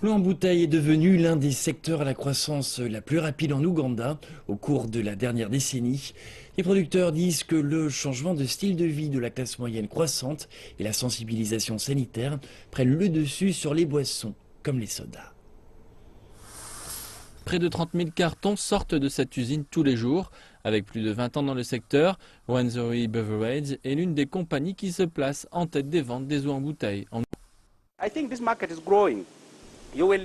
L'eau en bouteille est devenu l'un des secteurs à la croissance la plus rapide en Ouganda au cours de la dernière décennie. Les producteurs disent que le changement de style de vie de la classe moyenne croissante et la sensibilisation sanitaire prennent le dessus sur les boissons comme les sodas. Près de 30 000 cartons sortent de cette usine tous les jours. Avec plus de 20 ans dans le secteur, Wanzoi Beverage est l'une des compagnies qui se place en tête des ventes des eaux en bouteille.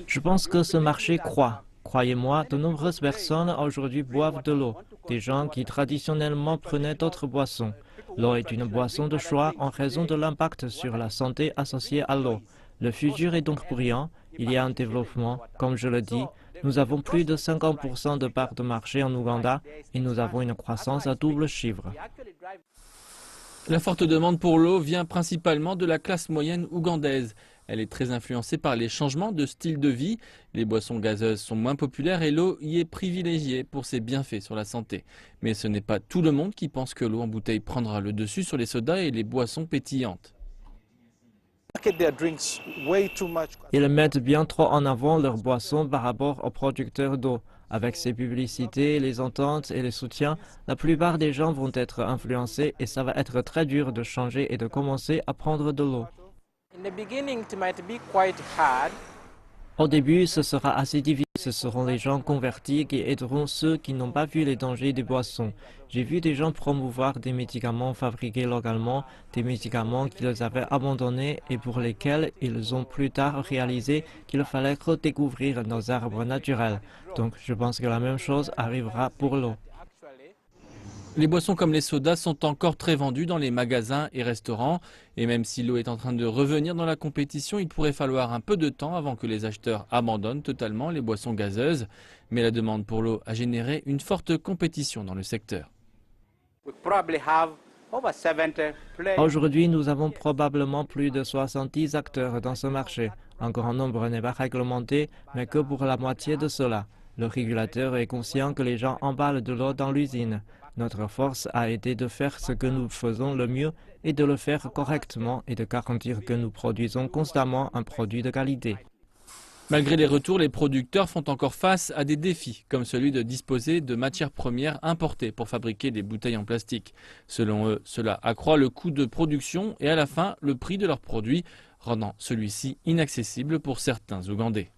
Je pense que ce marché croît. Croyez-moi, de nombreuses personnes aujourd'hui boivent de l'eau, des gens qui traditionnellement prenaient d'autres boissons. L'eau est une boisson de choix en raison de l'impact sur la santé associé à l'eau. Le futur est donc brillant, il y a un développement, comme je le dis. Nous avons plus de 50% de parts de marché en Ouganda et nous avons une croissance à double chiffre. La forte demande pour l'eau vient principalement de la classe moyenne ougandaise. Elle est très influencée par les changements de style de vie. Les boissons gazeuses sont moins populaires et l'eau y est privilégiée pour ses bienfaits sur la santé. Mais ce n'est pas tout le monde qui pense que l'eau en bouteille prendra le dessus sur les sodas et les boissons pétillantes. Ils mettent bien trop en avant leurs boissons par rapport aux producteurs d'eau. Avec ces publicités, les ententes et les soutiens, la plupart des gens vont être influencés et ça va être très dur de changer et de commencer à prendre de l'eau. Au début, ce sera assez difficile. Ce seront les gens convertis qui aideront ceux qui n'ont pas vu les dangers des boissons. J'ai vu des gens promouvoir des médicaments fabriqués localement, des médicaments qu'ils avaient abandonnés et pour lesquels ils ont plus tard réalisé qu'il fallait redécouvrir nos arbres naturels. Donc je pense que la même chose arrivera pour l'eau. Les boissons comme les sodas sont encore très vendues dans les magasins et restaurants. Et même si l'eau est en train de revenir dans la compétition, il pourrait falloir un peu de temps avant que les acheteurs abandonnent totalement les boissons gazeuses. Mais la demande pour l'eau a généré une forte compétition dans le secteur. Aujourd'hui, nous avons probablement plus de 70 acteurs dans ce marché. Un grand nombre n'est pas réglementé, mais que pour la moitié de cela. Le régulateur est conscient que les gens emballent de l'eau dans l'usine. Notre force a été de faire ce que nous faisons le mieux et de le faire correctement et de garantir que nous produisons constamment un produit de qualité. Malgré les retours, les producteurs font encore face à des défis, comme celui de disposer de matières premières importées pour fabriquer des bouteilles en plastique. Selon eux, cela accroît le coût de production et à la fin, le prix de leurs produits, rendant celui-ci inaccessible pour certains Ougandais.